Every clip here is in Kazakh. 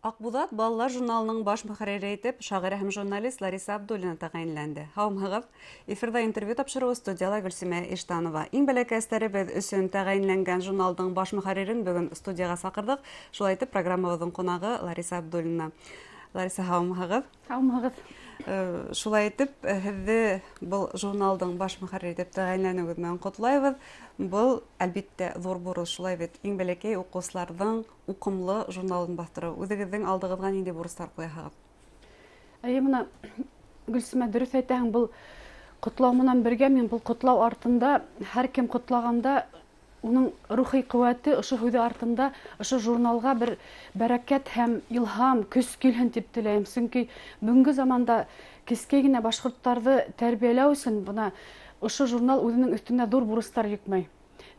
Акбулат балалар журналының баш мөхәррире итеп шагыйрә һәм журналист Лариса Абдуллина тәгаенләнде. Һаумыгыз, эфирда интервью тапшыруы студияла Гөлсимә Иштанова. Иң бәләкәстеребез өчен тәгаенләнгән журналның баш мөхәррирен бүген студияга сакырдык. Шулай итеп программабызның кунагы Лариса Абдуллина. Лариса, һаумыгыз. Һаумыгыз. Шулай итеп, һеҙҙе был журналдың баш мөхәррире итеп тәгаенләнеүегеҙ менән ҡотлайбыҙ. Был, әлбиттә, ҙур бурыс, шулай бит. Иң бәләкәй уҡыусыларҙың уҡымлы журналын баҫтырыу. Үҙегеҙҙең алдығыҙға ниндәй бурыстар ҡуяһығыҙ? Мына Гөлсимә, дөрөҫ әйтәһең, был ҡотлау менән бергә мин был ҡотлау артында, һәр кем ҡотлағанда, уның рухи ҡеүәте ошо һүҙе артында, ошо журналға бер бәрәкәт һәм илһам, көс килһен тип теләйем. Сөнки бөгөнгө заманда кескәй генә башҡорттарҙы тәрбиәләү өсөн бына ошо журнал үҙенең өҫтөнә ҙур бурыстар йөкмәй.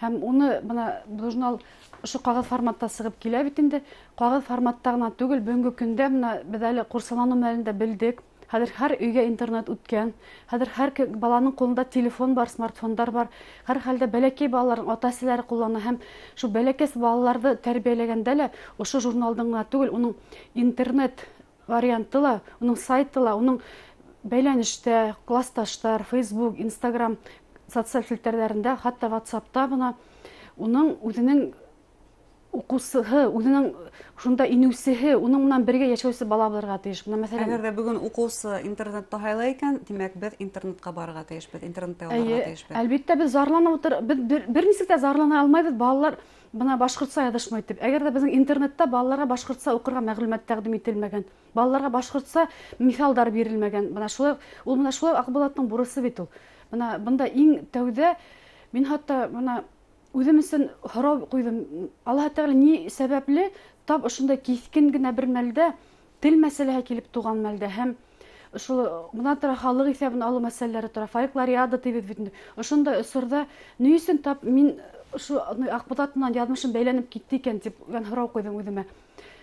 Һәм уны бына журнал ошо ҡағыҙ форматта сығып килә бит инде. Ҡағыҙ форматта ғына түгел, бөгөнгө көндә бына беҙ әле ҡурсаланыу мәлендә белдек. Хәҙер һәр өйгә интернет үткән. Хәҙер һәр баланың ҡулында телефон бар, смартфондар бар. Һәр хәлдә бәләкәй балаларың ата-әсәләре ҡуллана һәм шу бәләкәс балаларҙы тәрбиәләгәндә лә ошо журналдың ғына түгел, уның интернет варианты ла, уның сайты ла, уның бәйләнештә, классташтар, Facebook, Instagram социаль фильтрҙәрендә, хатта WhatsAppта бына уның үҙенең уҡыусыһы, үҙенең шунда инеүсеһе, уның менән бергә йәшәүсе бала булырға тейеш. Әгәр дә бөгөн уҡыусы интернетта һайлай икән, тимәк, беҙ интернетҡа барырға тейешбеҙ, интернетта уҙырға тейешбеҙ. Әлбиттә, беҙ зарланып ултыр, бер нисек тә зарлана алмайбыҙ, балалар бына башҡортса яҙышмай тип. Әгәр дә беҙҙең интернетта балаларға башҡортса уҡырға мәғлүмәт тәҡдим ителмәгән, балаларға башҡортса миҫалдар бирелмәгән. Бына шулай, ул менә шулай Аҡбулаттың бурысы бит ул. Бына бында иң тәүҙә мин хатта бына үҙем өсөн һорау ҡуйҙым. Аллаһ Тәғәлә ни сәбәпле тап ошондай киҫкен генә бер мәлдә тел мәсьәләһе килеп туған мәлдә һәм шул бына тора халыҡ иҫәбен алыу мәсьәләләре тора, фольклориада тибеҙ бит. Ошондай осорҙа ни өсөн тап мин ошо Аҡбулат менән яҙмышым бәйләнеп китте икән тип һорау ҡуйҙым үҙемә.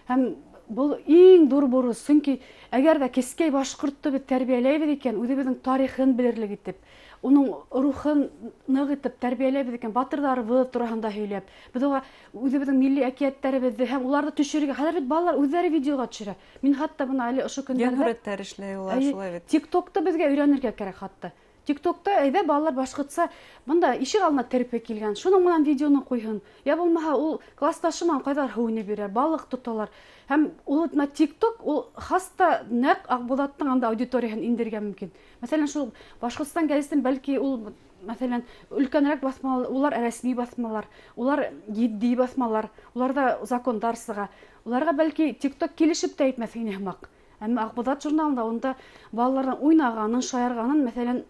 Һәм был иң ҙур бурыс, сөнки әгәр ҙә кескәй башҡортто беҙ тәрбиәләйбеҙ икән, үҙебеҙҙең тарихын белерлек итеп, уның рухын ныҡ итеп тәрбиәләйбеҙ икән, батырҙарыбыҙ тураһында һөйләп, беҙ уға үҙебеҙҙең милли әкиәттәребеҙҙе һәм уларҙы төшөрөргә, хәҙер бит балалар үҙҙәре видеоға төшөрә. Мин хатта бына әле ошо көндәрҙә Йәнһүрәттәр эшләй улар, шулай бит. TikTokты беҙгә өйрәнергә кәрәк хатта. TikTokта әйҙә балалар башҡортса бында ишек алдына терпе килгән, шуның менән видеоны ҡуйһын. Я булмаһа, ул классташы менән ҡайҙар һыу инеп бирә, балыҡ тоталар. Һәм ул TikTok, ул хаста нәҡ Аҡбулаттың анда аудиторияһын индергә мөмкин. Мәҫәлән, шул Башҡортостан гәзитен бәлки ул, мәҫәлән, өлкәнерәк баҫмалар, улар рәсми баҫмалар, улар етди баҫмалар, уларҙа закондар сыға. Уларға бәлки TikTok килешеп тә әйтмәҫ ине һымаҡ. Әммә Аҡбулат журналында унда балаларҙың уйнағанын, шаярғанын, мәҫәлән,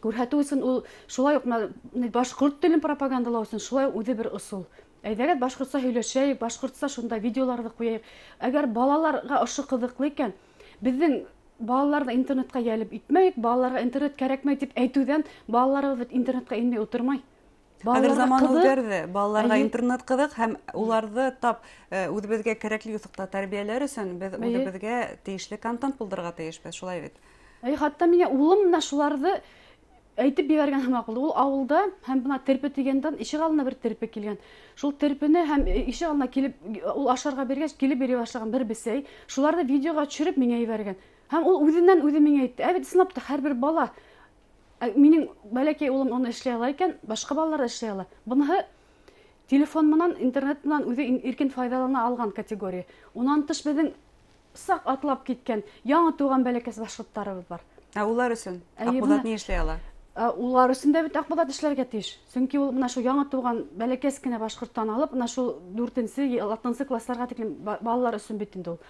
күрһәтеү өсөн ул шулай уҡ башҡорт телен пропагандалау өсөн шулай үҙе бер ысул. Әйҙәгеҙ башҡортса һөйләшәйек, башҡортса шунда видеоларҙы ҡуяйыҡ. Әгәр балаларға ошо ҡыҙыҡлы икән, беҙҙең балаларҙы интернетҡа йәлеп итмәйек, балаларға интернет кәрәкмәй тип әйтеүҙән балаларыбыҙ интернетҡа инмәй ултырмай. Хәҙер заман үҙгәрҙе, балаларға интернет ҡыҙыҡ һәм уларҙы тап үҙебеҙгә кәрәкле юҫыҡта тәрбиәләр өсөн беҙ үҙебеҙгә тейешле контент булдырырға тейешбеҙ, шулай бит. Хатта миңә улым менә шуларҙы әйтеп ебәргән һымаҡ булды. Ул ауылда һәм бына терпе тигәндән ишек алдына бер терпе килгән. Шул терпене һәм ишек алдына килеп, ул ашарға биргәс, килеп бирә башлаған бер бесәй, шуларҙы видеоға төшөрөп миңә ебәргән. Һәм ул үҙенән үҙе миңә әйтте. Бит ысынлап та һәр бер бала, минең бәләкәй улым уны эшләй ала икән, башҡа балалар эшләй ала. Быныһы телефон менән, интернет менән үҙе иркен файҙалана алған категория. Унан тыш беҙҙең саҡ атлап киткән, яңы тыуған бәләкәс башҡорттарыбыҙ бар. Улар өсөн Аҡбулат ни эшләй ала? Улар өсөн дә бит Аҡбулат эшләргә тейеш. Сөнки ул бына шул яңы тыуған бәләкәс кенә башҡорттан алып, бына шул 4-нсе, 6-нсы кластарға тиклем балалар өсөн бит инде ул.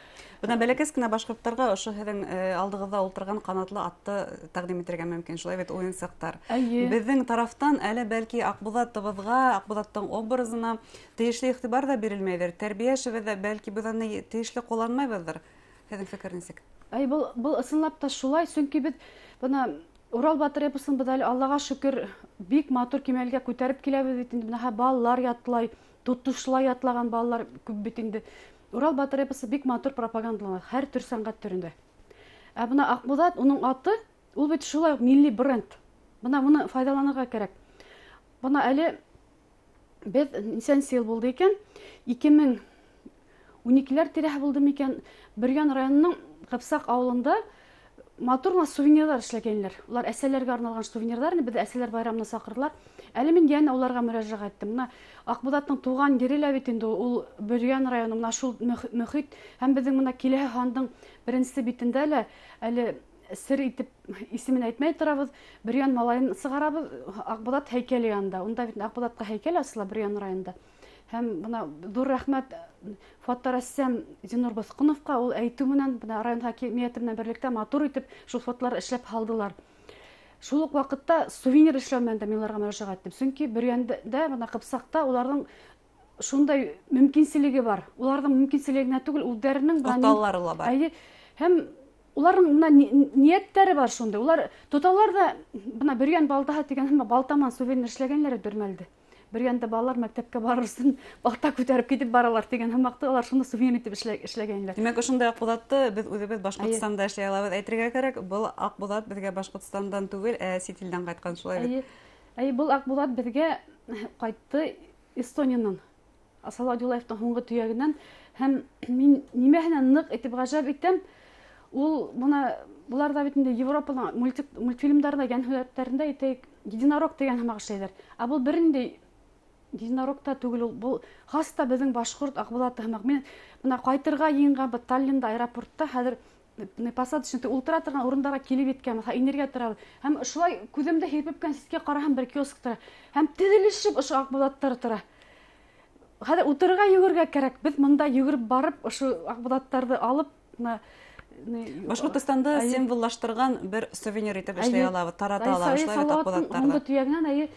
Бына бәләкәс кенә башҡорттарға ошо һеҙҙең алдығыҙҙа ултырған ҡанатлы атты тәҡдим итергә мөмкин, шулай бит уйынсыҡтар. Беҙҙең тарафтан әле бәлки Аҡбулатыбыҙға, Аҡбулаттың образына тейешле иғтибар ҙа бирелмәйҙер. Тәрбиә эшебеҙҙә бәлки беҙ уны тейешле ҡулланмайбыҙҙыр. Һеҙҙең фекер нисек? Был ысынлап та шулай, сөнки беҙ бына Урал батыр эпосын беҙ әле, Аллаға шөкөр, бик матур кимәлгә күтәреп киләбеҙ бит инде. Балалар ятлай, тотошлай ятлаған балалар күп бит инде. Урал батыр эпосы бик матур пропагандалана, һәр төр сәнғәт төрөндә. Бына Аҡбулат, уның аты, ул бит шулай милли бренд. Бына уны файҙаланырға кәрәк. Бына әле беҙ нисәнсе йыл булды икән, 12-ләр тирәһе булды микән, Бөрьян районының Кыпсак авылында матур сувенирлар эшләгәннәр. Улар әсәләргә арналган сувенирлар, без әсәләр байрамына сакырдылар. Әле мин янә уларга мөрәҗәгать иттем. Менә Акбудатның туган ере лә бит инде ул Бөрьян районы, менә шул мөхит һәм безнең менә киләһе хандың беренче битендә лә әле сер итеп исемен әйтмәй торабыз. Бөрьян малайын сыгарабыз Акбудат һәйкәле янында. Унда бит Акбудатка һәйкәл асыла Бөрьян районында. Һәм менә зур рәхмәт фоторассам Зинур Баскуновка, ул әйтү менән менә район хакимияте белән берлектә матур итеп шул фотолар эшләп һалдылар. Шул ук вакытта сувенир эшләү дә мин уларга мөрәҗәгать иттем. Чөнки Бөрьяндә менә Кыпсакта уларның шундай мөмкинчелеге бар. Уларның мөмкинчелегенә түгел, үзләренең Охталлары ла бар. Һәм уларның менә нияттәре бар шунда. Улар тоталар да менә Бөрьян балтаһы дигән балтаман сувенир эшләгәннәр дөрмәлде. Бөрьяндә балалар мәктәпкә барырсын, балта күтәреп китеп баралар дигән һәммәкте алар шуны сувенир итеп эшләгәннәр. Димәк, ошондай Акбудатты без үзебез Башкортстанда эшләй алабыз. Әйтергә кирәк, бу Акбудат безгә Башкортстандан түгел, сит илдән кайткан шулай бит. Бул Акбудат безгә кайтты Эстонияннан. Асал Адулаевтың һуңгы төягеннән һәм мин нимәһенә нык итеп гаҗәп итәм. Ул моны буларда бит инде Европаның мультфильмнарында, гәнһүләтләрендә әйтәйек, единорог дигән һәммәк эшләйләр. Бул бернинди единорогта түгел, бул хаста безнең башкорт Акбудаты һәммәк. Мин менә кайтырга йыйнган бу Таллинда аэропортта хәзер посадочный утыра торган урындарга килеп иткән, инергә торабыз. Һәм шулай күземдә һирпепкән сискә караһам бер киоск тора. Һәм тезелешеп ошо Акбудаттар тора. Хәзер утырга йөгергә кирәк. Без монда йөгереп барып, ошо Акбудаттарды алып, Башкортстанда символлаштырган бер сувенир итеп эшләй алабыз, тарата алабыз Акбудаттарда.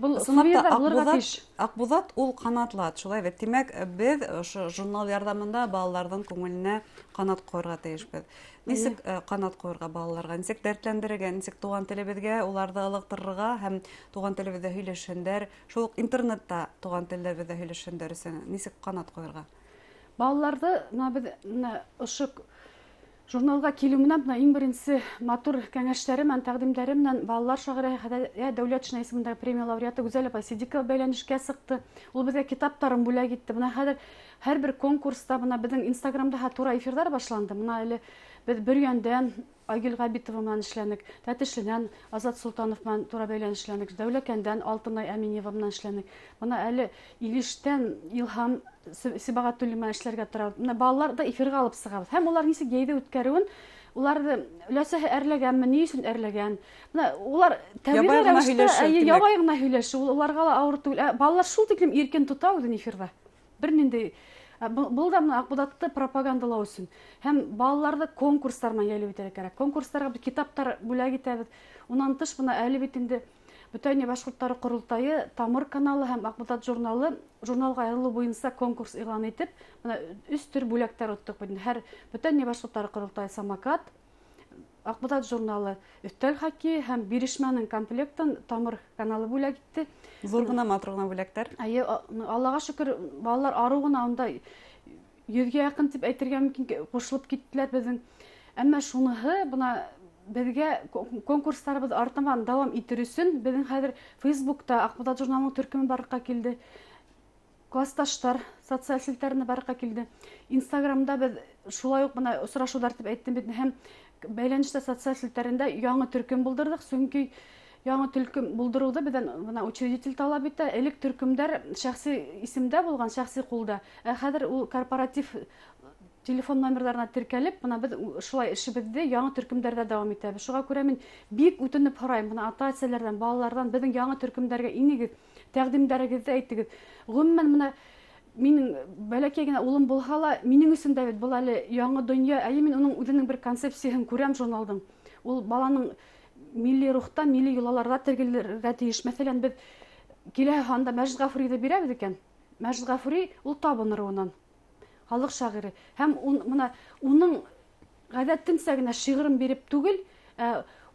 Бул сувенирдар булырга тиеш. Акбудат ул канатлат, шулай бит. Димәк, без ошо журнал ярдәмендә балаларның күңеленә канат куярга тиешбез. Нисек канат куярга балаларга, нисек дәртләндерергә, нисек туган телебезгә уларны алыктырырга һәм туган телебездә һөйләшәндәр, шул интернетта туган телебездә һөйләшәндәр өчен нисек канат куярга? Балаларды ошо журналга килү менән иң беренче матур кәңәшләре менән, тәкъдимдәре менән балалар шагыйре Дәүләтшина исемендәге премия лауреаты Гүзәл апа Сидикова бәйләнешкә сыкты. Ул безгә китаптарын бүләк итте. Менә хәзер һәрбер конкурста менә безнең Инстаграмда тура эфирлар башланды. Менә әле без Бөрьяндән Айгөл Габитова белән эшләнек, Тәтешленән Азат Султанов белән тура бәйләнешләнек, Дәүләкәндән Алтынай Әминева белән эшләнек. Менә әле Илештән Илһам Сибагатуллина эшләргә тора. Менә балаларда эфирга алып сыгабыз. Һәм улар нисек гәйдә үткәрүен, уларны өләсәһе әрләгәнме, ни өчен әрләгән? Менә улар ябай гына һөйләшә, уларга ла авыр түгел. Балалар шул тиклем иркен тота үзен эфирда. Бернинди бул да менә Акбудатты пропагандалау өчен. Һәм балаларда конкурслар менән ялып итәргә кирәк. Конкурсларга бит китаптар бүләк итәбез. Унан тыш менә әле бит инде Бөтен башкортлары курултайы Тамыр каналы һәм Акбудат журналы журналга аерылу буенча конкурс игълан итеп, менә 3 төр бүләктәр уттык. Һәр Бөтен башкортлары курултайы самокат, Акбудат журналы өстәл хоккей һәм бирешмәнең комплектын Тамыр каналы бүләк итте. Зур гына матур гына бүләктәр. Аллага шөкер, балалар ару гына анда 100гә якын дип әйтергә мөмкин кушылып киттеләр безнең. Әмма шуныһы бuna безгә конкурсларыбыз артыннан дәвам итер өчен безнең хәзер Facebook'та Акбудат журналының төркеме барырга килде. Классташтар социаль сетьләренә барырга килде. Instagram'да без шулай ук бuna очрашулар дип әйттем бит һәм бәйләнештә социаль сетьләрендә яңа төркем булдырдык. Чөнки яңа төркем булдыруды бездән бuna учредитель талап итә. Элек төркемдәр шәхси исемдә булган, шәхси кулда. Хәзер ул корпоратив телефон номерларына теркәлеп, бuna без шулай эшебезне яңа төркемдәрдә дәвам итәбез. Шуңа күрә мин бик үтенеп һорайм, бuna ата-әсәләрдән, балалардан безнең яңа төркемдәргә инегез, тәкъдимдәрегезне әйтегез. Гомумән менә минем бәләкәй генә улым булса ла, минем өчен дә бит бу әле яңа дөнья, мин уның үзенең бер концепциясын күрәм журналдың. Ул баланың милли рухта, милли юлларда тергелергә тиеш. Мәсәлән, без килә ханда Мәҗит Гафуриды бирәбез икән. Мәҗит Гафури ул табыныр унан. Халык шагыйре. Һәм менә уның гадәттәнсә генә шигырын биреп түгел,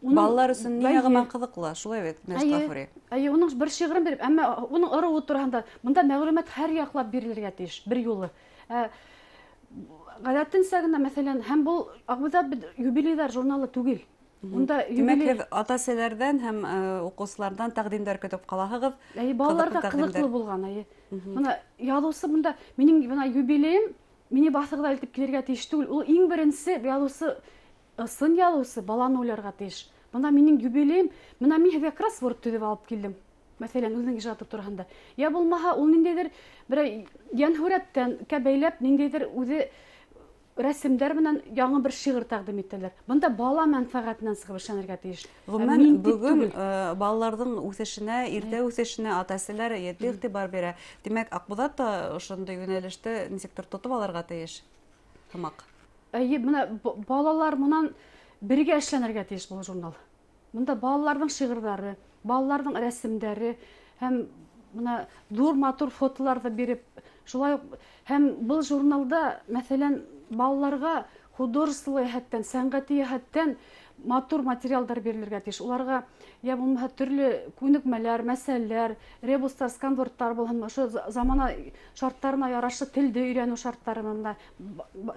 балалар өчен ниягъман кызыклы, шулай бит Мәҗит Гафури. Уның бер шигырын биреп, әмма уның ырыу турында монда мәгълүмат һәр яклап бирелергә тиеш, бер юлы. Гадәттәнсә генә мәсәлән, һәм бу Акбудат юбилейдар журналы түгел. Унда Димәк, һеҙ ата-әсәләрҙән һәм уҡыусыларҙан тәҡдимдәр көтөп ҡалаһығыҙ. Балаларга ҡыҙыҡлы булған. Бына яҙыусы бында минең бына юбилейым мине баҫырға илтеп килергә тейеш түгел. Ул иң беренсе яҙыусы, ысын яҙыусы баланы уйларға тейеш. Бына минең юбилейым, бына мин һеҙгә кроссворд төҙөп алып килдем. Мәҫәлән, үҙенең ижады тураһында. Я булмаһа, ул ниндәйҙер берәй йәнһүрәттән кәбәйләп, ниндәйҙер үҙе рәсемдәр менән яңы бер шиғыр тәҡдим итәләр. Бында бала мәнфәғәтенән сығып эшләнергә тейеш. Ғөмүмән, бөгөн балаларҙың үҫешенә, иртә үҫешенә ата-әсәләр етди иғтибар бирә. Димәк, Аҡбуҙат та ошондай йүнәлеште нисектер тотоп алырға тейеш. Һымаҡ. Бына балалар менән бергә эшләнергә тейеш был журнал. Бында балаларҙың шиғырҙары, балаларҙың рәсемдәре һәм бына ҙур матур фотоларҙы биреп, шулай һәм был журналда, мәҫәлән, балаларға художестволы йәһәттән, сәнғәти йәһәттән матур материалдар бирелергә тейеш. Уларға я булмаһа төрлө күнекмәләр, мәсьәләләр, ребустар, сканвордтар булһын, ошо замана шарттарына ярашлы телде өйрәнү шарттары менән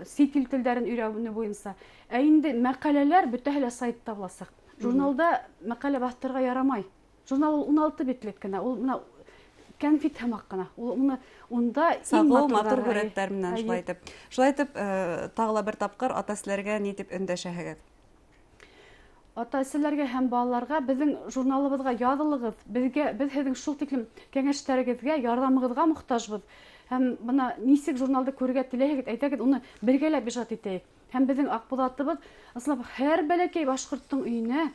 сит ил телдәрен өйрәнү буйынса. Инде мәҡәләләр бөтәһе лә сайтта буласаҡ. Журналда мәҡәлә баҫтырырға ярамай. Журнал 16 битлек кенә. Ул менә кәнфит һымаҡ кына. Унда саҡлау матур һүрәттәр менән шулай итеп, тағы ла бер тапҡыр ата-әсәләргә ни тип өндәшәһегеҙ? Ата-әсәләргә һәм балаларға беҙҙең журналыбыҙға яҙылығыҙ. Беҙ һеҙҙең шул тиклем кәңәштәрегеҙгә, ярҙамығыҙға мохтажбыҙ. Һәм бына нисек журналды күрергә теләйһегеҙ, әйтәгеҙ, уны бергәләп ижад итәйек. Һәм беҙҙең Аҡбуҙатыбыҙ, ысынлап, һәр бәләкәй башҡорттоң өйөнә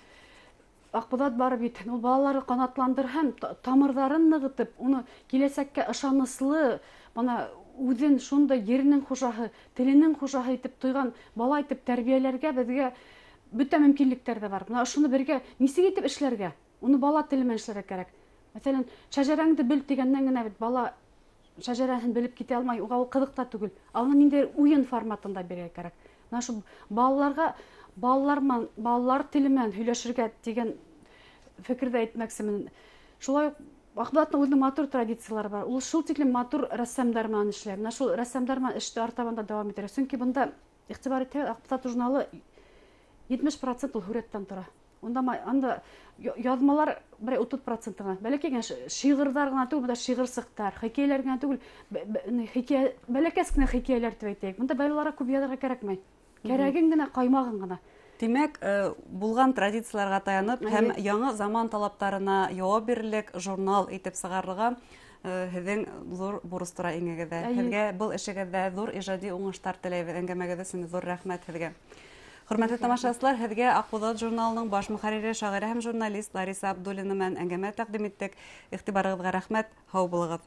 Аҡбуҙат барып ит, ул балалары ҡанатландырһын, тамырҙарын нығытып, уны киләсәккә ышаныслы, бана үҙен шундай еренең хужаһы, теленең хужаһы итеп тойған бала итеп тәрбиәләргә беҙгә бөтә мөмкинлектәр ҙә бар. Бына шуны бергә нисек итеп эшләргә? Уны бала теле менән эшләргә кәрәк. Мәҫәлән, шәжәрәңде бел тигәннән генә бит бала шәжәрәһен белеп китә алмай, уға ул ҡыҙыҡ та түгел. Уны ниндәй уйын форматында бирергә кәрәк. Бына шу балаларға балалар теле менән һөйләшергә тигән фекерҙе әйтмәксемен. Шулай Аҡбуҙаттың үҙенең матур традициялары бар. Ул шул тиклем матур рәссамдар менән эшләй. Менә шул рәссамдар менән эште артабан да дауам итәргә. Сөнки бында иғтибар итһәгеҙ, Аҡбуҙат журналы 70% ул һүрәттән тора. Анда яҙмалар 30% гына. Бәләкәй генә шиғырҙар гына түгел, бында шиғырсыҡтар, хикәйәләр генә түгел, бәләкәс кенә хикәйәләр тип әйтәйек. Бында балаларға күп яҙырға кәрәкмәй. Кәрәген генә, ҡаймағын гына. Димәк, булған традицияларға таянып һәм яңы заман талаптарына яуап бирерлек журнал итеп сығарырға һеҙҙең ҙур бурыс тора иңегеҙҙә. Һеҙгә был эшегеҙҙә ҙур ижади уңыштар теләйбеҙ. Әңгәмәгеҙ өсөн ҙур рәхмәт һеҙгә. Хөрмәтле тамашасылар, һеҙгә Аҡбуҙат журналының баш мөхәррире, шағирә һәм журналист Лариса Абдуллина менән әңгәмә тәҡдим иттек. Иғтибарығыҙға рәхмәт, һау булығыҙ.